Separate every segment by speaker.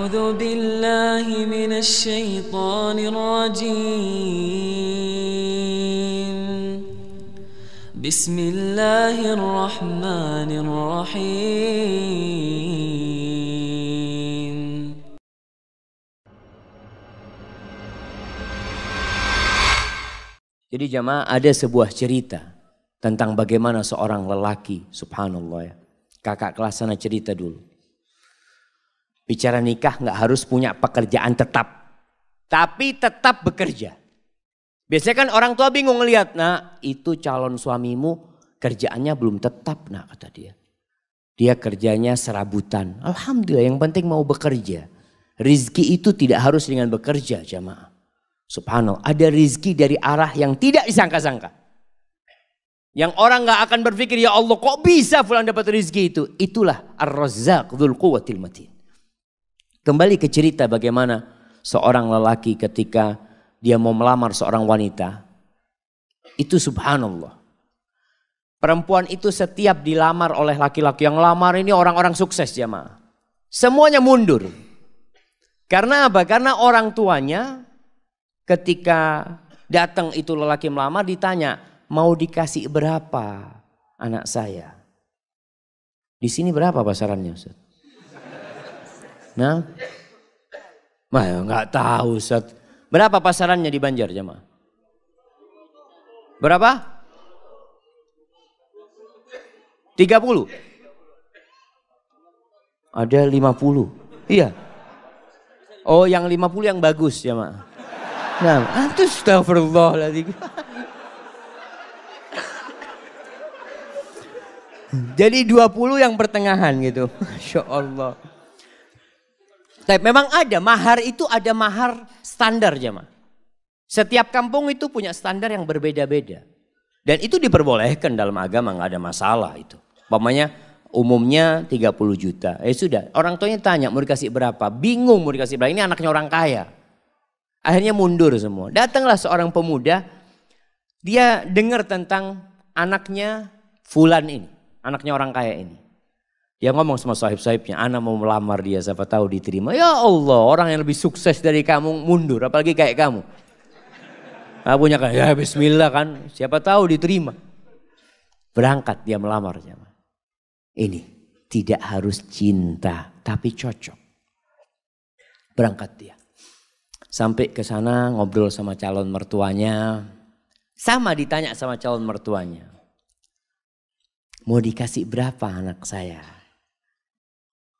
Speaker 1: أعوذ بالله من الشيطان الرجيم بسم الله الرحمن الرحيم.
Speaker 2: Jadi jamaah, ada sebuah cerita tentang bagaimana seorang lelaki, subhanallah ya. Kakak kelas sana cerita dulu. Bicara nikah nggak harus punya pekerjaan tetap, tapi tetap bekerja. Biasanya kan orang tua bingung ngelihat, nah itu calon suamimu kerjaannya belum tetap, nah kata dia. Dia kerjanya serabutan. Alhamdulillah, yang penting mau bekerja. Rizki itu tidak harus dengan bekerja jamaah. Subhanallah, ada rizki dari arah yang tidak disangka-sangka. Yang orang gak akan berpikir, ya Allah kok bisa fulan dapat rizki itu. Itulah Ar-Razzaq Dzul Quwwatil Matin. Kembali ke cerita bagaimana seorang lelaki ketika dia mau melamar seorang wanita. Itu subhanallah. Perempuan itu setiap dilamar oleh laki-laki, yang lamar ini orang-orang sukses jamaah. Semuanya mundur. Karena apa? Karena orang tuanya ketika datang itu lelaki melamar ditanya, mau dikasih berapa anak saya? Di sini berapa pasarannya Ustaz? Nah, nggak tahu Ustaz. Berapa pasarannya di Banjar jemaah? Berapa? 30? Ada 50? Iya. Oh, yang 50 yang bagus jemaah. Nah, astagfirullahaladzim. Jadi 20 yang pertengahan gitu. Masya Allah. Tapi memang ada, mahar itu ada mahar standar jemaah. Setiap kampung itu punya standar yang berbeda-beda. Dan itu diperbolehkan dalam agama, nggak ada masalah itu. Umpamanya umumnya 30 juta. Sudah, orang tuanya tanya mau dikasih berapa. Bingung mau dikasih berapa, ini anaknya orang kaya. Akhirnya mundur semua. Datanglah seorang pemuda, dia dengar tentang anaknya Fulan ini, anaknya orang kaya ini. Dia ngomong sama sahib-sahibnya, anak mau melamar dia, siapa tahu diterima. Ya Allah, orang yang lebih sukses dari kamu mundur, apalagi kayak kamu. Nah, punya kan, ya bismillah kan, siapa tahu diterima. Berangkat dia melamar. Ini tidak harus cinta, tapi cocok. Berangkat dia. Sampai ke sana ngobrol sama calon mertuanya. Sama ditanya sama calon mertuanya. Mau dikasih berapa anak saya?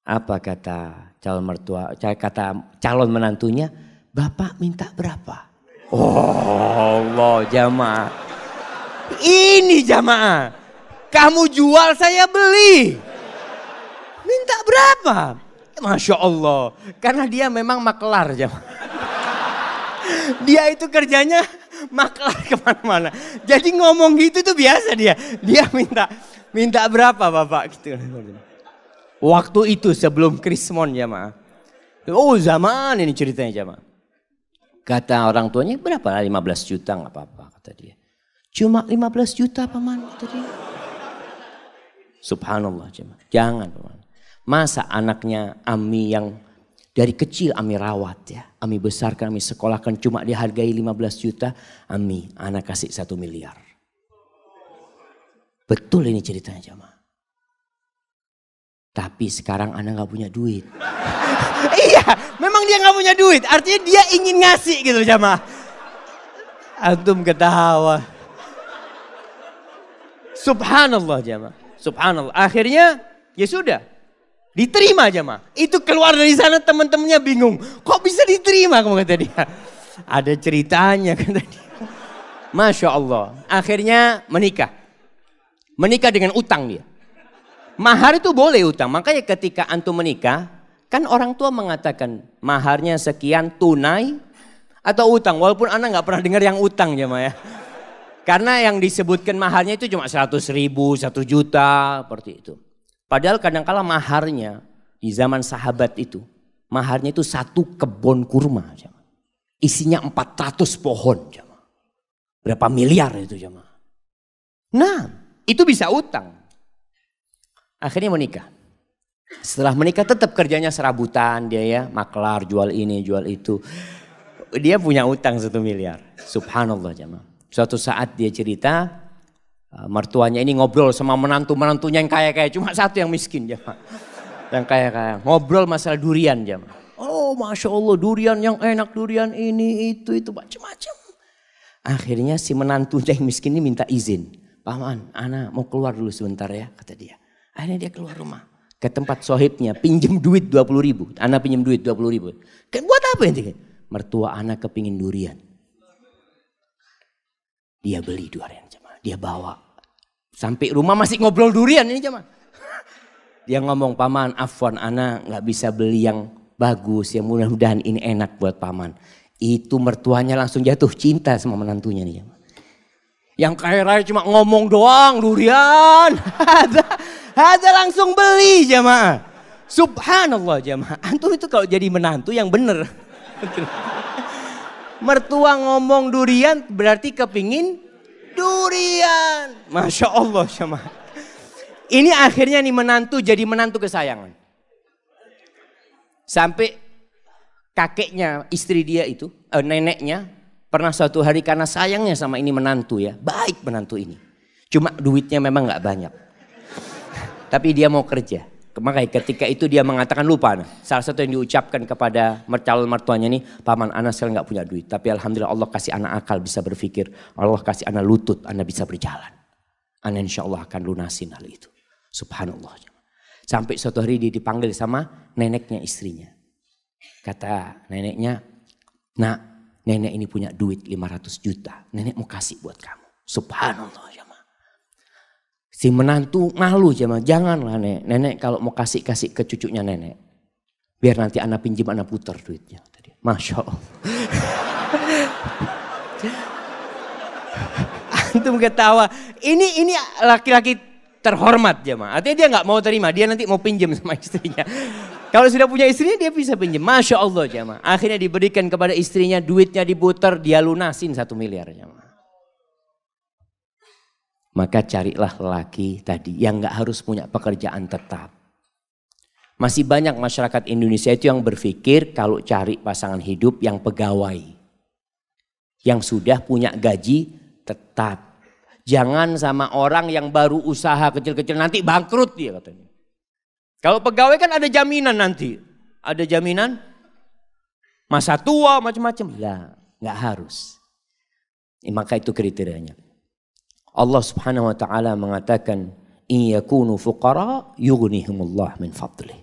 Speaker 2: Apa kata calon mertua? Kata calon menantunya, Bapak minta berapa? Oh Allah jamaah. Ini jamaah. Kamu jual saya beli. Minta berapa? Masya Allah. Karena dia memang makelar jamaah. Dia itu kerjanya maklar kemana-mana. Jadi ngomong gitu tuh biasa dia. Dia minta berapa Bapak gitu. Waktu itu sebelum Krismon jamaah. Oh zaman ini ceritanya jamaah. Kata orang tuanya berapa? 15 juta nggak apa-apa kata dia. Cuma 15 juta paman kata dia. Subhanallah jamaah. Jangan paman. Masa anaknya Ami yang dari kecil Ami rawat ya. Ami besarkan, Ami sekolahkan cuma dihargai 15 juta. Ami, anak kasih 1 miliar. Betul ini ceritanya jamaah. Tapi sekarang anak gak punya duit. Iya, memang dia gak punya duit. Artinya dia ingin ngasih gitu jamaah. Antum ketawa. Subhanallah jamaah. Subhanallah. Akhirnya ya sudah. Diterima jamaah. Itu keluar dari sana teman-temannya bingung. Kok bisa diterima kamu kata dia. Ada ceritanya kata dia. Masya Allah. Akhirnya menikah. Menikah dengan utang dia. Mahar itu boleh utang. Makanya ketika antum menikah. Kan orang tua mengatakan maharnya sekian tunai atau utang. Walaupun anda gak pernah dengar yang utang jamaah ya. Karena yang disebutkan maharnya itu cuma 100 ribu, 1 juta. Seperti itu. Padahal kadang-kala maharnya di zaman sahabat itu. Maharnya itu 1 kebun kurma. Isinya 400 pohon. Berapa miliar itu jamaah. Nah itu bisa utang. Akhirnya menikah. Setelah menikah tetap kerjanya serabutan dia ya. Maklar, jual ini, jual itu. Dia punya utang 1 miliar. Subhanallah jemaah. Suatu saat dia cerita, mertuanya ini ngobrol sama menantunya yang kaya-kaya. Cuma satu yang miskin jemaah. Yang kaya-kaya. Ngobrol masalah durian jemaah. Oh Masya Allah durian yang enak, durian ini, itu macam-macam. Akhirnya si menantunya yang miskin ini minta izin. Paman, ana mau keluar dulu sebentar ya, kata dia. Akhirnya dia keluar rumah. Ke tempat sohibnya, pinjem duit 20.000. Ana pinjem duit 20.000. Buat apa ini? Mertua ana kepingin durian. Dia beli durian jemaah. Dia bawa. Sampai rumah masih ngobrol durian ini jemaah. Dia ngomong, paman afwan ana gak bisa beli yang bagus. Yang mudah-mudahan ini enak buat paman. Itu mertuanya langsung jatuh cinta sama menantunya nih jemaah. Yang kaya raya cuma ngomong doang durian. Ada langsung beli jemaah. Subhanallah jemaah. Antum itu kalau jadi menantu yang bener. Mertua ngomong durian berarti kepingin durian. Masya Allah jemaah. Ini akhirnya nih menantu jadi menantu kesayangan. Sampai kakeknya istri dia itu, neneknya. Pernah suatu hari karena sayangnya sama ini menantu ya. Baik menantu ini. Cuma duitnya memang gak banyak. Tapi dia mau kerja. Makanya ketika itu dia mengatakan lupa. Salah satu yang diucapkan kepada calon mertuanya ini. Paman ana sekarang gak punya duit. Tapi alhamdulillah Allah kasih anak akal bisa berpikir. Allah kasih anak lutut. Anak bisa berjalan. Anak insya Allah akan lunasin hal itu. Subhanallah. Sampai suatu hari dia dipanggil sama neneknya istrinya. Kata neneknya. Nak. Nenek ini punya duit 500 juta. Nenek mau kasih buat kamu. Subhanallah jemaah. Si menantu malu jemaah. Janganlah nenek kalau mau kasih ke cucunya nenek. Biar nanti anak pinjam anak putar duitnya. Masya Allah. Antum ketawa. Ini laki-laki terhormat jemaah. Artinya dia gak mau terima. Dia nanti mau pinjam sama istrinya. Kalau sudah punya istrinya dia bisa pinjam. Masya Allah jemaah. Akhirnya diberikan kepada istrinya duitnya diputar. Dia lunasin 1 miliar jemaah. Maka carilah lelaki tadi yang gak harus punya pekerjaan tetap. Masih banyak masyarakat Indonesia itu yang berpikir kalau cari pasangan hidup yang pegawai. Yang sudah punya gaji tetap. Jangan sama orang yang baru usaha kecil-kecil nanti bangkrut dia katanya. Kalau pegawai kan ada jaminan nanti. Ada jaminan masa tua macam-macam. Lah, nggak harus. Maka itu kriterianya. Allah Subhanahu wa taala mengatakan in yakunu fuqara yughnihimullah min fadlih.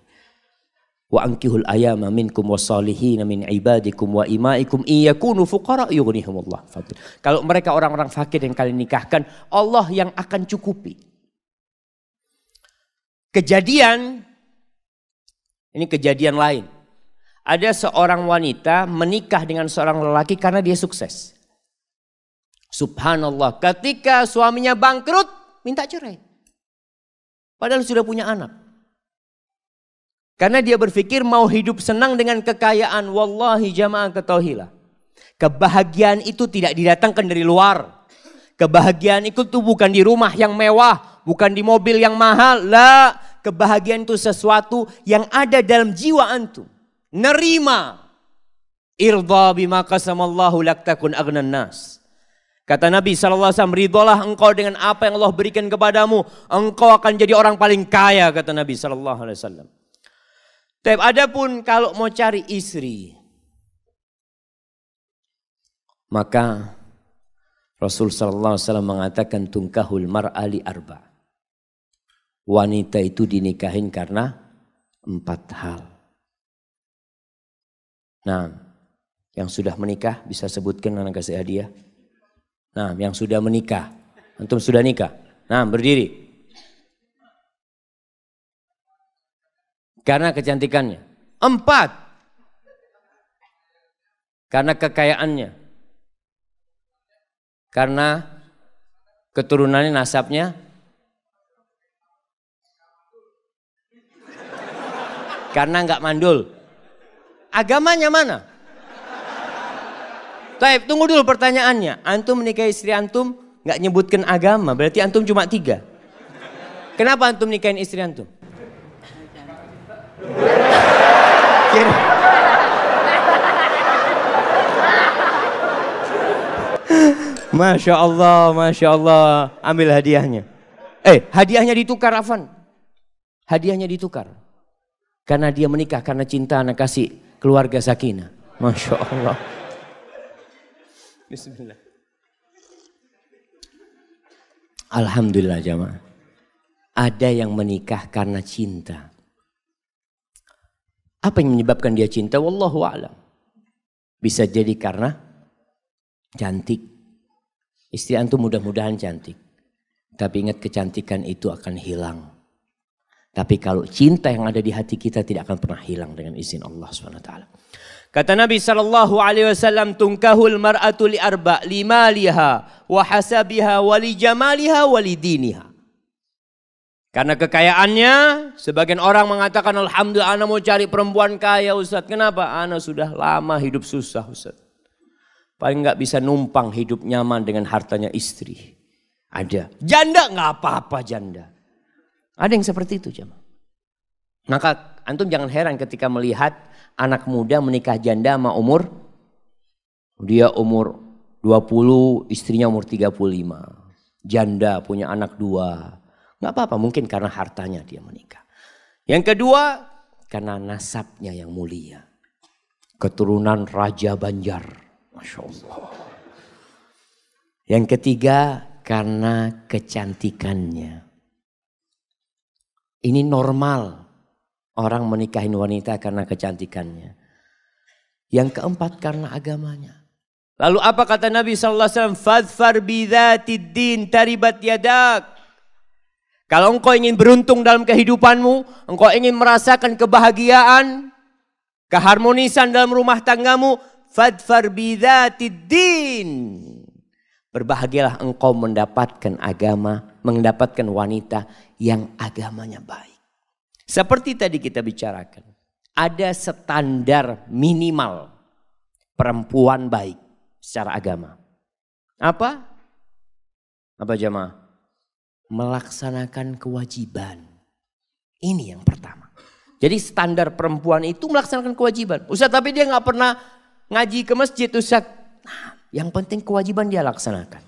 Speaker 2: Wa ankihul ayama minkum wassalihin min ibadikum wa imaikum in yakunu fuqara yughnihimullah fadlih. Kalau mereka orang-orang fakir yang kalian nikahkan, Allah yang akan cukupi. Ini kejadian lain. Ada seorang wanita menikah dengan seorang lelaki karena dia sukses. Subhanallah, ketika suaminya bangkrut, minta cerai. Padahal sudah punya anak. Karena dia berpikir mau hidup senang dengan kekayaan. Wallahi jamaah ketahuilah. Kebahagiaan itu tidak didatangkan dari luar. Kebahagiaan itu tuh bukan di rumah yang mewah. Bukan di mobil yang mahal. Lah. Kebahagiaan itu sesuatu yang ada dalam jiwa antum. Nerima. Irda bima qasamallahu lak takun aghnan nas. Kata Nabi SAW, ridhalah engkau dengan apa yang Allah berikan kepadamu. Engkau akan jadi orang paling kaya, kata Nabi SAW. Tapi adapun kalau mau cari istri. Maka Rasul SAW mengatakan tungkahul mar'ali arba. Wanita itu dinikahin karena 4 hal. Nah, yang sudah menikah bisa sebutkan anak kasih hadiah. Nah, yang sudah menikah. Antum sudah nikah. Nah, berdiri. Karena kecantikannya. 4. Karena kekayaannya. Karena keturunannya, nasabnya. Karena enggak mandul. Agamanya mana? Taib, tunggu dulu pertanyaannya. Antum menikahi istri antum enggak nyebutkan agama, berarti antum cuma 3. Kenapa antum nikahin istri antum? Masya Allah, Masya Allah. Ambil hadiahnya. Hadiahnya ditukar, Afan. Hadiahnya ditukar. Karena dia menikah karena cinta anak kasih keluarga sakinah. Masya Allah. Bismillah. Alhamdulillah jamaah. Ada yang menikah karena cinta. Apa yang menyebabkan dia cinta? Wallahu a'lam. Bisa jadi karena cantik. Istri antum mudah-mudahan cantik. Tapi ingat kecantikan itu akan hilang. Tapi kalau cinta yang ada di hati kita tidak akan pernah hilang dengan izin Allah SWT. Kata Nabi SAW, tunkahul mar'atu li arba' limaliha wa hasabiha wa li jamaliha wa li diniha. Karena kekayaannya, sebagian orang mengatakan alhamdulillah ana mau cari perempuan kaya Ustaz. Kenapa? Ana sudah lama hidup susah Ustaz. Paling nggak bisa numpang hidup nyaman dengan hartanya istri. Ada. Janda nggak apa-apa janda. Ada yang seperti itu jemaah. Maka antum jangan heran ketika melihat anak muda menikah janda sama umur. Dia umur 20, istrinya umur 35. Janda punya anak 2. Nggak apa-apa, mungkin karena hartanya dia menikah. Yang kedua, karena nasabnya yang mulia. Keturunan Raja Banjar. Masya Allah. Yang ketiga, karena kecantikannya. Ini normal orang menikahin wanita karena kecantikannya. Yang keempat karena agamanya. Lalu apa kata Nabi SAW? Fadfar bidzatid din taribat yadak. Kalau engkau ingin beruntung dalam kehidupanmu, engkau ingin merasakan kebahagiaan, keharmonisan dalam rumah tanggamu, fadfar bidzatid din. Berbahagialah engkau mendapatkan agama, mendapatkan wanita yang agamanya baik. Seperti tadi kita bicarakan, ada standar minimal perempuan baik secara agama. Apa? Apa jemaah? Melaksanakan kewajiban. Ini yang pertama. Jadi standar perempuan itu melaksanakan kewajiban. Ustaz, tapi dia nggak pernah ngaji ke masjid Ustaz. Nah, yang penting kewajiban dia laksanakan.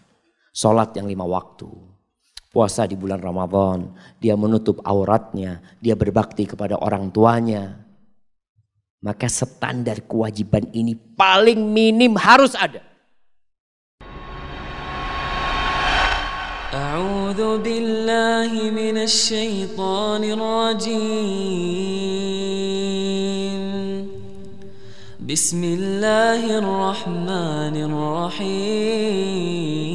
Speaker 2: Sholat yang 5 waktu. Puasa di bulan Ramadan. Dia menutup auratnya. Dia berbakti kepada orang tuanya. Maka standar kewajiban ini paling minim harus ada.
Speaker 1: A'udzu billahi minasy syaithanir rajim. Bismillahirrahmanirrahim.